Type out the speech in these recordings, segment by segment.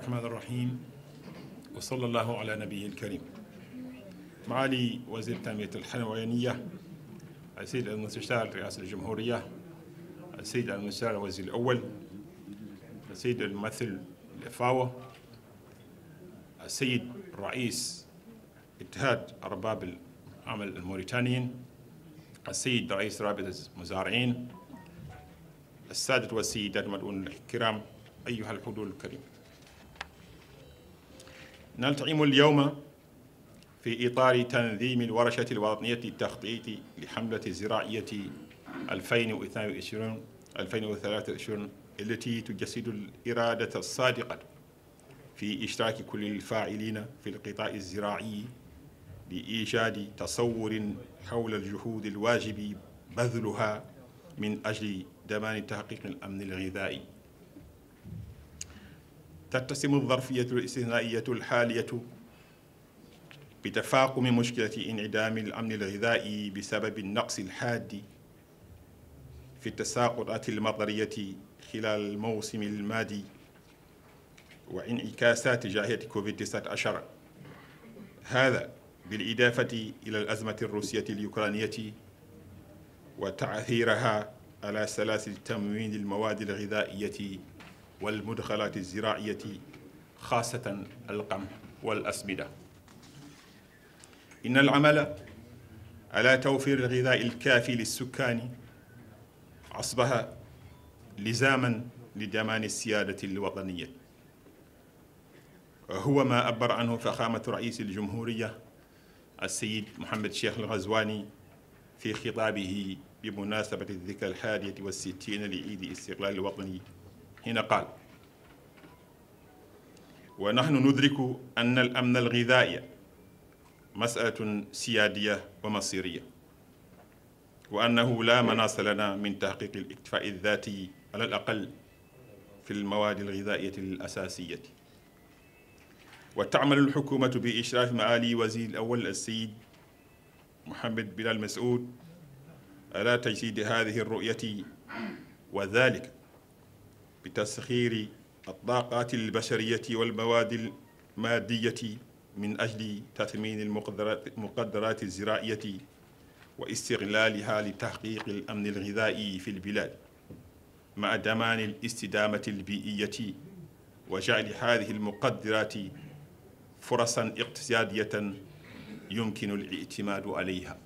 الرحمن الرحيم وصلى الله على نبيه الكريم. معالي وزير التنمية الحيوانية السيد المستشار رئاسة الجمهورية، السيد المستشار الوزير الأول، السيد الممثل الفاو، السيد رئيس اتحاد أرباب العمل الموريتانيين، السيد رئيس رابطة المزارعين، السادة والسيدات المدعوون الكرام، أيها الحضور الكريم. نلتقي اليوم في إطار تنظيم الورشة الوطنية للتخطيط لحملة الزراعية 2022-2023 التي تجسد الإرادة الصادقة في إشراك كل الفاعلين في القطاع الزراعي لإيجاد تصور حول الجهود الواجب بذلها من أجل ضمان تحقيق الأمن الغذائي. تتسم الظرفية الاستثنائية الحالية بتفاقم مشكلة انعدام الأمن الغذائي بسبب النقص الحاد في التساقطات المطرية خلال الموسم المادي وانعكاسات جائحة كوفيد-19، هذا بالإضافة إلى الأزمة الروسية اليوكرانية وتأثيرها على سلاسل تموين المواد الغذائية والمدخلات الزراعية خاصة القمح والأسمدة. إن العمل على توفير الغذاء الكافي للسكان أصبح لزاما لضمان السيادة الوطنية، وهو ما عبر عنه فخامة رئيس الجمهورية السيد محمد شيخ الغزواني في خطابه بمناسبة الذكرى 61 لعيد الاستقلال الوطني، حين قال: ونحن ندرك أن الأمن الغذائي مسألة سيادية ومصيرية، وأنه لا مناص لنا من تحقيق الاكتفاء الذاتي على الأقل في المواد الغذائية الأساسية. وتعمل الحكومة بإشراف معالي وزير الأول السيد محمد بلال مسعود على تجسيد هذه الرؤية، وذلك بتسخير الطاقات البشرية والمواد المادية من أجل تثمين المقدرات الزراعية واستغلالها لتحقيق الأمن الغذائي في البلاد، مع ضمان الاستدامة البيئية وجعل هذه المقدرات فرصاً اقتصادية يمكن الاعتماد عليها.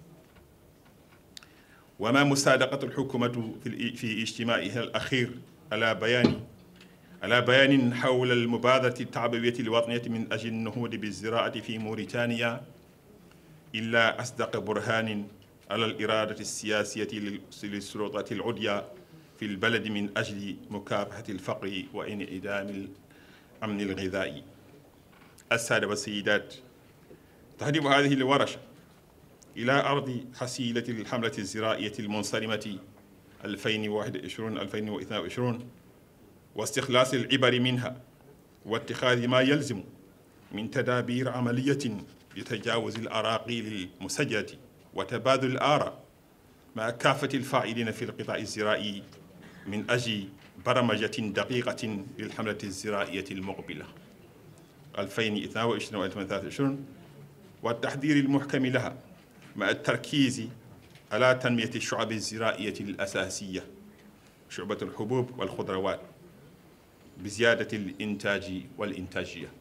وما مصادقة الحكومة في اجتماعها الأخير على بيان حول المبادرة التعبوية الوطنية من أجل النهوض بالزراعة في موريتانيا إلا أصدق برهان على الإرادة السياسية للسلطات العليا في البلد من أجل مكافحة الفقر وانعدام الأمن الغذائي. السادة والسيدات، تهدف هذه الورشة إلى أرض حصيلة الحملة الزراعية المنصرمة 2021-2022 واستخلاص العبر منها واتخاذ ما يلزم من تدابير عملية لتجاوز الأراقيل المسجلة وتبادل الآراء مع كافة الفاعلين في القطاع الزراعي من أجل برمجة دقيقة للحملة الزراعية المقبلة 2022-2023 والتحضير المحكم لها، مع التركيز على تنمية الشعب الزراعية الأساسية، شعبة الحبوب والخضروات، بزيادة الإنتاج والإنتاجية.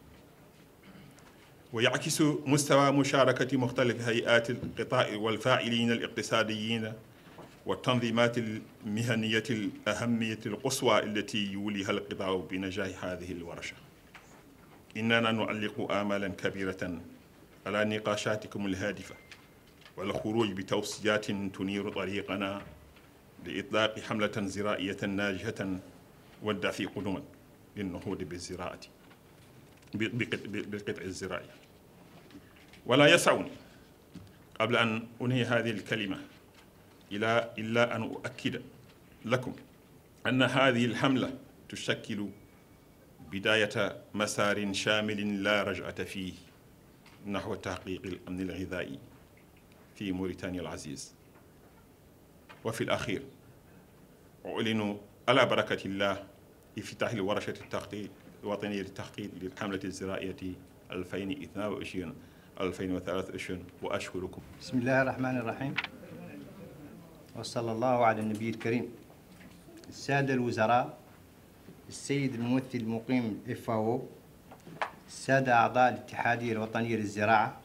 ويعكس مستوى مشاركة مختلف هيئات القطاع والفاعلين الاقتصاديين والتنظيمات المهنية الأهمية القصوى التي يوليها القطاع بنجاح هذه الورشة. إننا نعلق آمالا كبيرة على نقاشاتكم الهادفة والخروج بتوصيات تنير طريقنا لإطلاق حملة زراعية ناجحة والدافع قدما للنهوض بالزراعة بالقطع الزراعي. ولا يسعني قبل أن أنهي هذه الكلمة إلا أن أؤكد لكم أن هذه الحملة تشكل بداية مسار شامل لا رجعة فيه نحو تحقيق الأمن الغذائي في موريتانيا العزيز. وفي الأخير أعلن على بركة الله افتتاح الورشة الوطنية للتخطيط للحملة الزراعية 2022-2023 وأشكركم. بسم الله الرحمن الرحيم، وصلى الله على النبي الكريم. السادة الوزراء، السيد الممثل المقيم FAO، السادة أعضاء الاتحادية الوطنية للزراعة،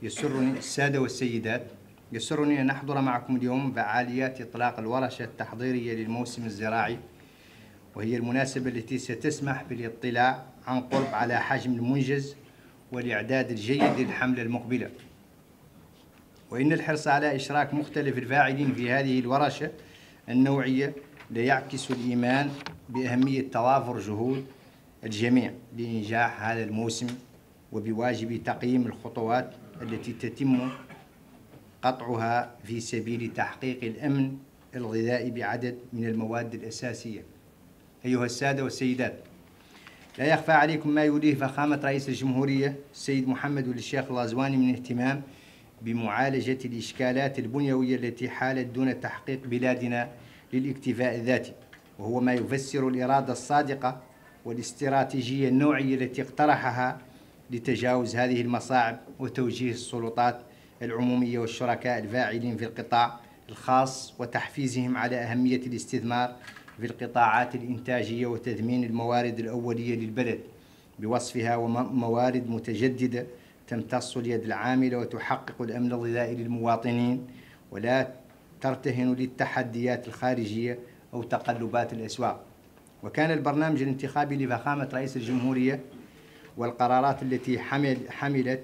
يسرني السادة والسيدات، يسرني أن أحضر معكم اليوم فعاليات إطلاق الورشة التحضيرية للموسم الزراعي، وهي المناسبة التي ستسمح بالاطلاع عن قرب على حجم المنجز والإعداد الجيد للحملة المقبلة. وإن الحرص على إشراك مختلف الفاعلين في هذه الورشة النوعية ليعكس الإيمان بأهمية توافر جهود الجميع لإنجاح هذا الموسم، وبواجب تقييم الخطوات التي تتم قطعها في سبيل تحقيق الأمن الغذائي بعدد من المواد الأساسية. أيها السادة والسيدات، لا يخفى عليكم ما يوليه فخامة رئيس الجمهورية السيد محمد ولي الشيخ الغزواني من اهتمام بمعالجة الإشكالات البنيوية التي حالت دون تحقيق بلادنا للاكتفاء الذاتي، وهو ما يفسر الإرادة الصادقة والاستراتيجية النوعية التي اقترحها لتجاوز هذه المصاعب وتوجيه السلطات العمومية والشركاء الفاعلين في القطاع الخاص وتحفيزهم على أهمية الاستثمار في القطاعات الإنتاجية وتثمين الموارد الأولية للبلد بوصفها موارد متجددة تمتص اليد العاملة وتحقق الأمن الغذائي للمواطنين ولا ترتهن للتحديات الخارجية أو تقلبات الأسواق. وكان البرنامج الانتخابي لفخامة رئيس الجمهورية والقرارات التي حملت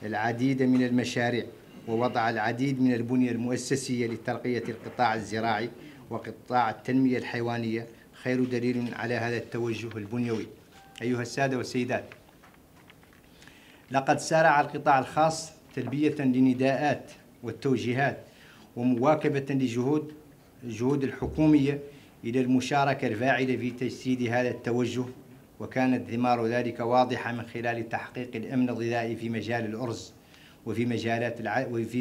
العديد من المشاريع ووضع العديد من البنية المؤسسية لترقية القطاع الزراعي وقطاع التنمية الحيوانية خير دليل على هذا التوجه البنيوي. أيها السادة والسيدات، لقد سارع القطاع الخاص تلبية لنداءات والتوجيهات ومواكبة لجهود الحكومية إلى المشاركة الفاعلة في تجسيد هذا التوجه، وكانت ثمار ذلك واضحة من خلال تحقيق الأمن الغذائي في مجال الأرز وفي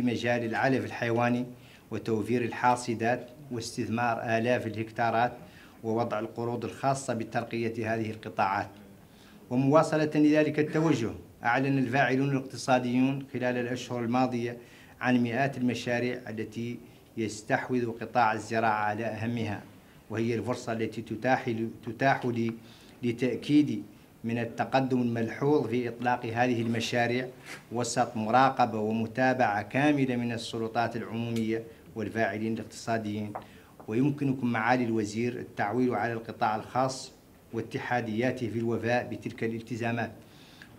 مجال العلف الحيواني وتوفير الحاصدات واستثمار آلاف الهكتارات ووضع القروض الخاصة بترقية هذه القطاعات. ومواصلة لذلك التوجه، أعلن الفاعلون الاقتصاديون خلال الأشهر الماضية عن مئات المشاريع التي يستحوذ قطاع الزراعة على أهمها، وهي الفرصة التي تتاح لي لتأكيد من التقدم الملحوظ في إطلاق هذه المشاريع وسط مراقبة ومتابعة كاملة من السلطات العمومية والفاعلين الاقتصاديين. ويمكنكم معالي الوزير التعويل على القطاع الخاص واتحادياته في الوفاء بتلك الالتزامات،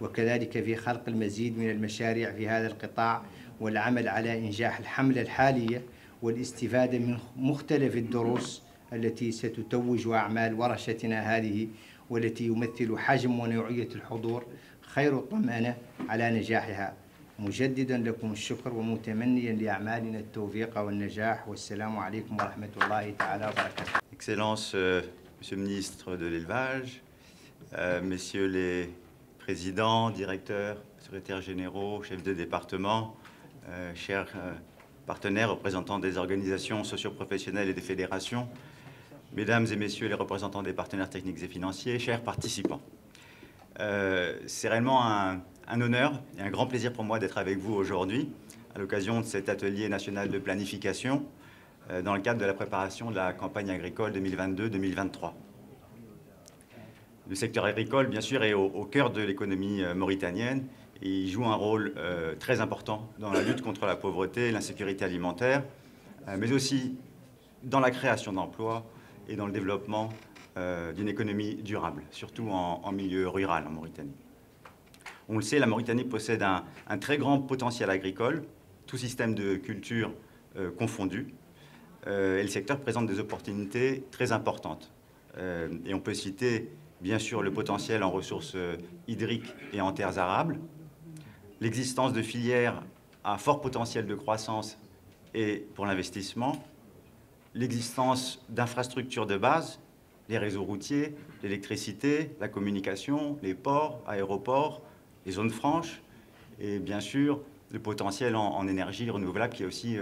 وكذلك في خلق المزيد من المشاريع في هذا القطاع والعمل على إنجاح الحملة الحالية والاستفادة من مختلف الدروس التي ستتوج أعمال ورشتنا هذه، والتي يمثل حجم ونوعية الحضور خير الطمأنة على نجاحها. مجددا لكم الشكر ومتمنيا لأعمالنا التوفيق والنجاح، والسلام عليكم ورحمة الله تعالى وبركاته. Excellences, Monsieur le ministre de l'Élevage, Messieurs les présidents, directeurs, secrétaires généraux, chefs de département, chers partenaires, représentants des organisations socio-professionnelles et des fédérations, Mesdames et Messieurs les représentants des partenaires techniques et financiers, chers participants. C'est réellement un honneur et un grand plaisir pour moi d'être avec vous aujourd'hui à l'occasion de cet atelier national de planification dans le cadre de la préparation de la campagne agricole 2022-2023. Le secteur agricole, bien sûr, est au cœur de l'économie mauritanienne et il joue un rôle très important dans la lutte contre la pauvreté et l'insécurité alimentaire, mais aussi dans la création d'emplois et dans le développement d'une économie durable, surtout en milieu rural en Mauritanie. On le sait, la Mauritanie possède un très grand potentiel agricole, tout système de culture confondu, et le secteur présente des opportunités très importantes. Et on peut citer, bien sûr, le potentiel en ressources hydriques et en terres arables, l'existence de filières à fort potentiel de croissance et pour l'investissement, l'existence d'infrastructures de base, les réseaux routiers, l'électricité, la communication, les ports, aéroports, les zones franches, et bien sûr le potentiel en énergie renouvelable qui est aussi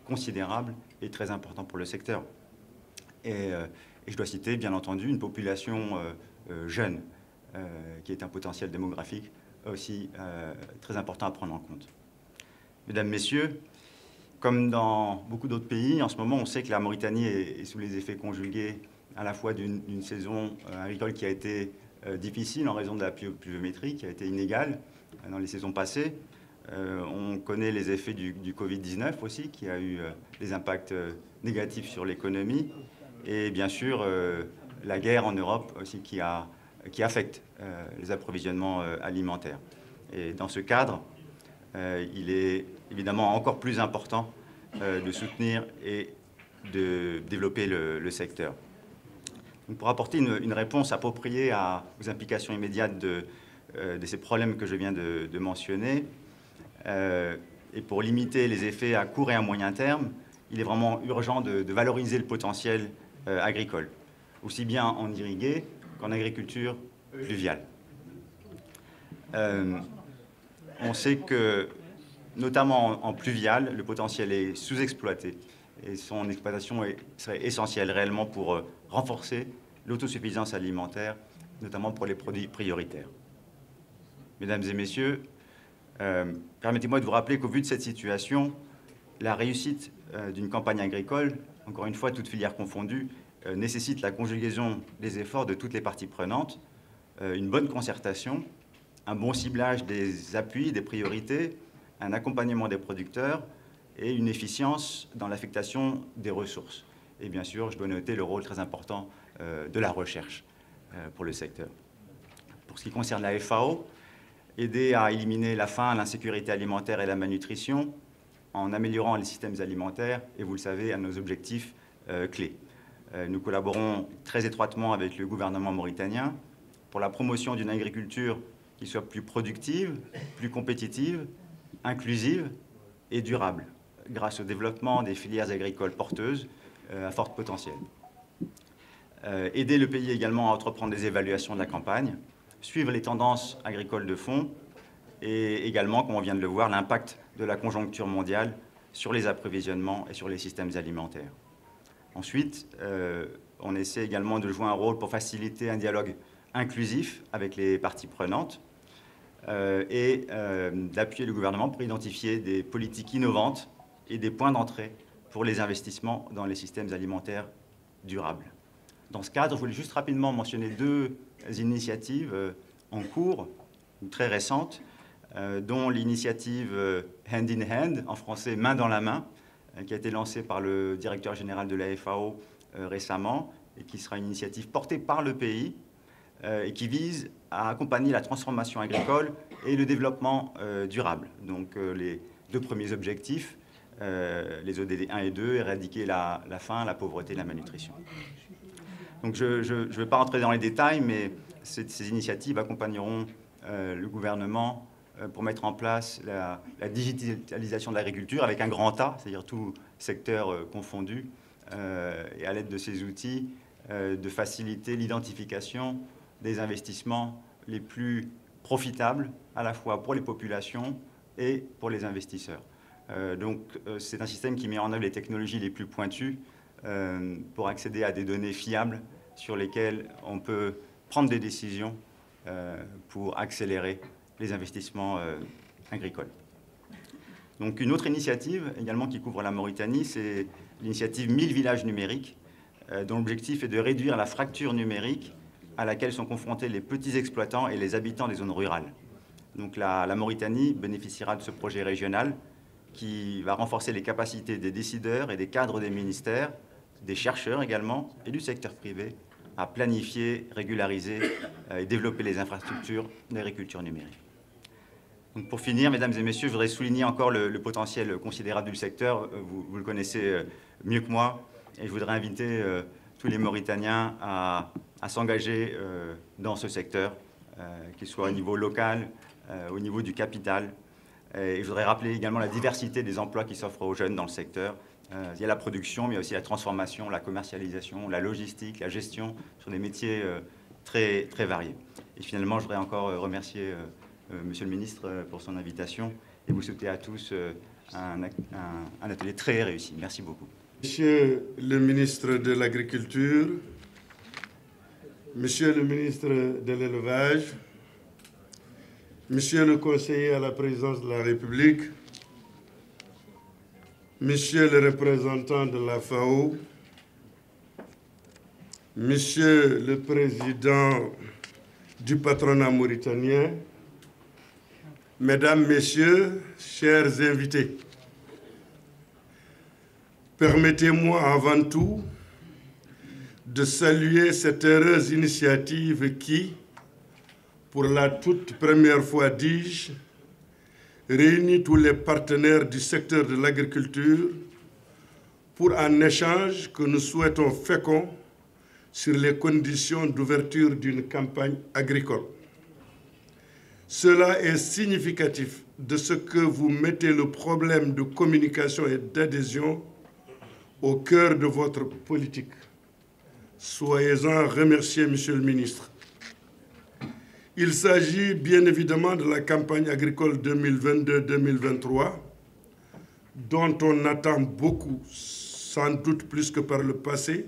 considérable et très important pour le secteur. Et je dois citer bien entendu une population jeune, qui est un potentiel démographique aussi très important à prendre en compte. Mesdames, Messieurs, comme dans beaucoup d'autres pays, en ce moment, on sait que la Mauritanie est sous les effets conjugués à la fois d'une saison agricole qui a été difficile en raison de la pluviométrie, qui a été inégale dans les saisons passées. On connaît les effets du Covid-19 aussi, qui a eu des impacts négatifs sur l'économie. Et bien sûr, la guerre en Europe aussi qui affecte les approvisionnements alimentaires. Et dans ce cadre, il est évidemment encore plus important de soutenir et de développer le secteur. Donc pour apporter une réponse appropriée aux implications immédiates de ces problèmes que je viens de mentionner, et pour limiter les effets à court et à moyen terme, il est vraiment urgent de valoriser le potentiel agricole, aussi bien en irrigué qu'en agriculture fluviale. On sait que, notamment en pluvial, le potentiel est sous-exploité et son exploitation serait essentielle réellement pour renforcer l'autosuffisance alimentaire, notamment pour les produits prioritaires. Mesdames et Messieurs, permettez-moi de vous rappeler qu'au vu de cette situation, la réussite d'une campagne agricole, encore une fois, toute filière confondue, nécessite la conjugaison des efforts de toutes les parties prenantes, une bonne concertation, un bon ciblage des appuis, des priorités, un accompagnement des producteurs et une efficience dans l'affectation des ressources. Et bien sûr, je dois noter le rôle très important de la recherche pour le secteur. Pour ce qui concerne la FAO, aider à éliminer la faim, l'insécurité alimentaire et la malnutrition en améliorant les systèmes alimentaires, et vous le savez, à nos objectifs clés. Nous collaborons très étroitement avec le gouvernement mauritanien pour la promotion d'une agriculture qui soit plus productive, plus compétitive, inclusive et durable, grâce au développement des filières agricoles porteuses à fort potentiel. Aider le pays également à entreprendre des évaluations de la campagne, suivre les tendances agricoles de fond et également, comme on vient de le voir, l'impact de la conjoncture mondiale sur les approvisionnements et sur les systèmes alimentaires. Ensuite, on essaie également de jouer un rôle pour faciliter un dialogue inclusif avec les parties prenantes et d'appuyer le gouvernement pour identifier des politiques innovantes et des points d'entrée pour les investissements dans les systèmes alimentaires durables. Dans ce cadre, je voulais juste rapidement mentionner deux initiatives en cours, très récentes, dont l'initiative Hand in Hand, en français main dans la main, qui a été lancée par le directeur général de la FAO récemment, et qui sera une initiative portée par le pays, et qui vise à accompagner la transformation agricole et le développement durable. Donc les deux premiers objectifs, les ODD 1 et 2, éradiquer la faim, la pauvreté et la malnutrition. Donc je ne vais pas rentrer dans les détails, mais ces initiatives accompagneront le gouvernement pour mettre en place la digitalisation de l'agriculture avec un grand A, c'est-à-dire tout secteur confondu, et à l'aide de ces outils, de faciliter l'identification des investissements les plus profitables, à la fois pour les populations et pour les investisseurs. Donc c'est un système qui met en œuvre les technologies les plus pointues pour accéder à des données fiables sur lesquelles on peut prendre des décisions pour accélérer les investissements agricoles. Donc une autre initiative également qui couvre la Mauritanie, c'est l'initiative 1000 villages numériques, dont l'objectif est de réduire la fracture numérique à laquelle sont confrontés les petits exploitants et les habitants des zones rurales. Donc la Mauritanie bénéficiera de ce projet régional qui va renforcer les capacités des décideurs et des cadres des ministères, des chercheurs également, et du secteur privé à planifier, régulariser et développer les infrastructures d'agriculture numérique. Donc pour finir, mesdames et messieurs, je voudrais souligner encore le potentiel considérable du secteur. Vous le connaissez mieux que moi, et je voudrais inviter tous les Mauritaniens à s'engager dans ce secteur, qu'il soit au niveau local, au niveau du capital. Et je voudrais rappeler également la diversité des emplois qui s'offrent aux jeunes dans le secteur. Il y a la production, mais il y a aussi la transformation, la commercialisation, la logistique, la gestion, sur des métiers très, très variés. Et finalement, je voudrais encore remercier Monsieur le ministre pour son invitation et vous souhaiter à tous un atelier très réussi. Merci beaucoup. Monsieur le ministre de l'Agriculture, Monsieur le ministre de l'Élevage, Monsieur le conseiller à la présidence de la République, Monsieur le représentant de la FAO, Monsieur le président du patronat mauritanien, Mesdames, Messieurs, chers invités, permettez-moi avant tout de saluer cette heureuse initiative qui, pour la toute première fois, dis-je, réunit tous les partenaires du secteur de l'agriculture pour un échange que nous souhaitons fécond sur les conditions d'ouverture d'une campagne agricole. Cela est significatif de ce que vous mettez le problème de communication et d'adhésion au cœur de votre politique. Soyez-en remerciés, Monsieur le ministre. Il s'agit bien évidemment de la campagne agricole 2022-2023, dont on attend beaucoup, sans doute plus que par le passé,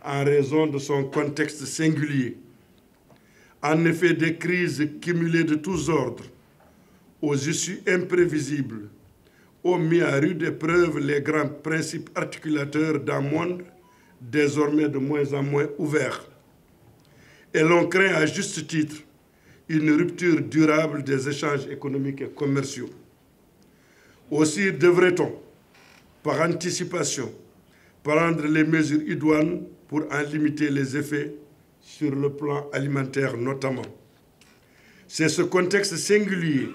en raison de son contexte singulier. En effet, des crises cumulées de tous ordres, aux issues imprévisibles, ont mis à rude épreuve les grands principes articulateurs d'un monde désormais de moins en moins ouvert. Et l'on craint à juste titre une rupture durable des échanges économiques et commerciaux. Aussi devrait-on, par anticipation, prendre les mesures idoines pour en limiter les effets sur le plan alimentaire notamment. C'est ce contexte singulier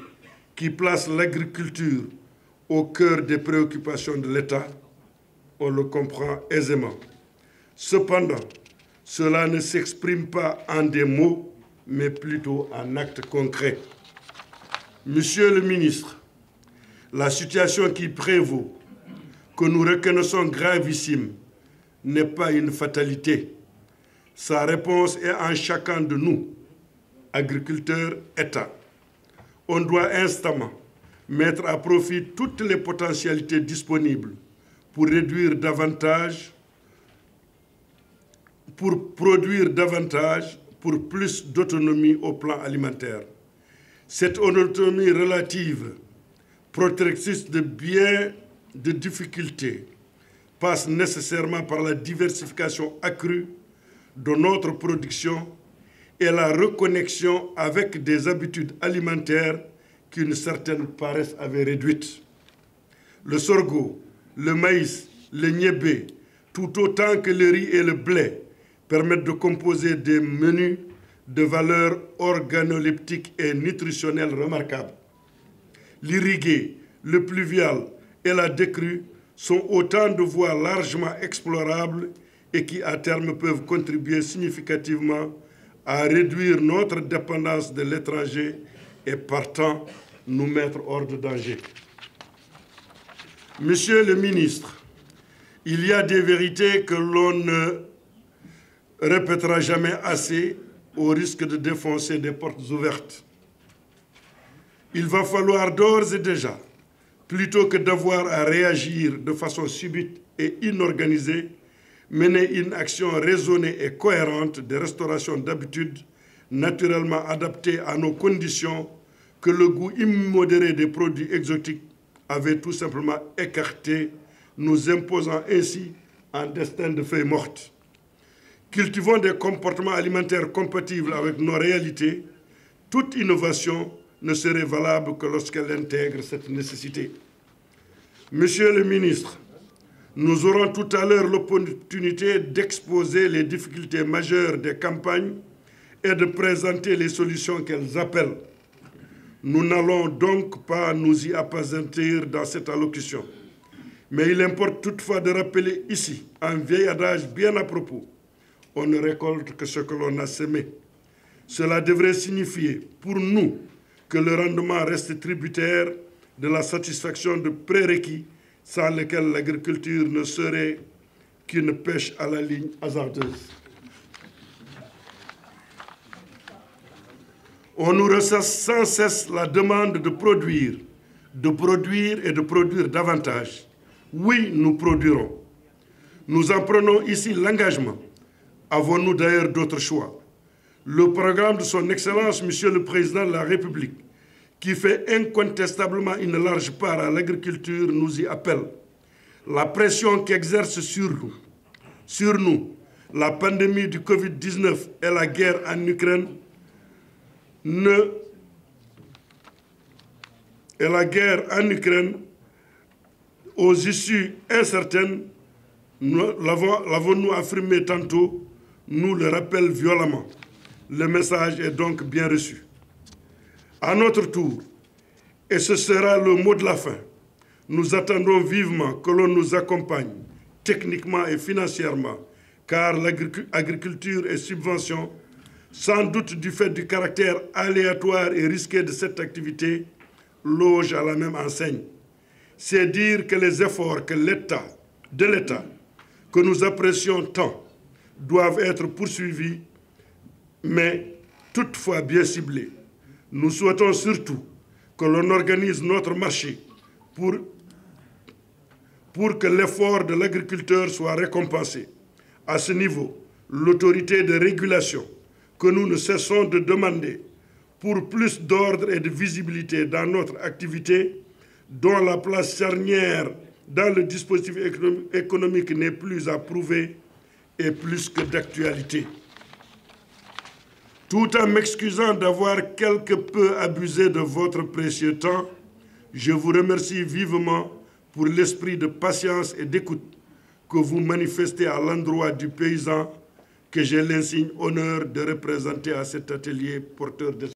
qui place l'agriculture au cœur des préoccupations de l'État. On le comprend aisément. Cependant, cela ne s'exprime pas en des mots, mais plutôt en actes concrets. Monsieur le ministre, la situation qui prévaut, que nous reconnaissons gravissime, n'est pas une fatalité. Sa réponse est en chacun de nous, agriculteurs, État. On doit instamment mettre à profit toutes les potentialités disponibles pour réduire davantage, pour produire davantage, pour plus d'autonomie au plan alimentaire. Cette autonomie relative, protectrice de bien de difficultés, passe nécessairement par la diversification accrue de notre production et la reconnexion avec des habitudes alimentaires qu'une certaine paresse avait réduites. Le sorgho, le maïs, le niébé, tout autant que le riz et le blé, permettent de composer des menus de valeur organoleptique et nutritionnelle remarquables. L'irrigué, le pluvial et la décrue sont autant de voies largement explorables et qui, à terme, peuvent contribuer significativement à réduire notre dépendance de l'étranger et, partant, nous mettre hors de danger. Monsieur le ministre, il y a des vérités que l'on ne répétera jamais assez au risque de défoncer des portes ouvertes. Il va falloir d'ores et déjà, plutôt que d'avoir à réagir de façon subite et inorganisée, mener une action raisonnée et cohérente de restauration d'habitudes naturellement adaptées à nos conditions que le goût immodéré des produits exotiques avait tout simplement écarté, nous imposant ainsi un destin de feuilles mortes. Cultivons des comportements alimentaires compatibles avec nos réalités. Toute innovation ne serait valable que lorsqu'elle intègre cette nécessité. Monsieur le ministre, nous aurons tout à l'heure l'opportunité d'exposer les difficultés majeures des campagnes et de présenter les solutions qu'elles appellent. Nous n'allons donc pas nous y appesantir dans cette allocution. Mais il importe toutefois de rappeler ici un vieil adage bien à propos. On ne récolte que ce que l'on a semé. Cela devrait signifier pour nous que le rendement reste tributaire de la satisfaction de prérequis sans lesquels l'agriculture ne serait qu'une pêche à la ligne hasardeuse. On nous ressasse sans cesse la demande de produire et de produire davantage. Oui, nous produirons. Nous en prenons ici l'engagement, Avons-nous d'ailleurs d'autres choix? Le programme de son Excellence, Monsieur le Président de la République, qui fait incontestablement une large part à l'agriculture, nous y appelle. La pression qu'exerce sur nous, la pandémie du Covid-19 et la guerre en Ukraine, aux issues incertaines, l'avons-nous affirmé tantôt, nous le rappelle violemment. Le message est donc bien reçu. À notre tour, et ce sera le mot de la fin, nous attendons vivement que l'on nous accompagne techniquement et financièrement, car l'agriculture et subvention, sans doute du fait du caractère aléatoire et risqué de cette activité, logent à la même enseigne. C'est dire que les efforts de l'État, que nous apprécions tant, doivent être poursuivis, mais toutefois bien ciblés. Nous souhaitons surtout que l'on organise notre marché pour que l'effort de l'agriculteur soit récompensé. À ce niveau, l'autorité de régulation que nous ne cessons de demander pour plus d'ordre et de visibilité dans notre activité, dont la place charnière dans le dispositif économique n'est plus à prouver, est plus que d'actualité. Tout en m'excusant d'avoir quelque peu abusé de votre précieux temps, je vous remercie vivement pour l'esprit de patience et d'écoute que vous manifestez à l'endroit du paysan que j'ai l'insigne honneur de représenter à cet atelier porteur de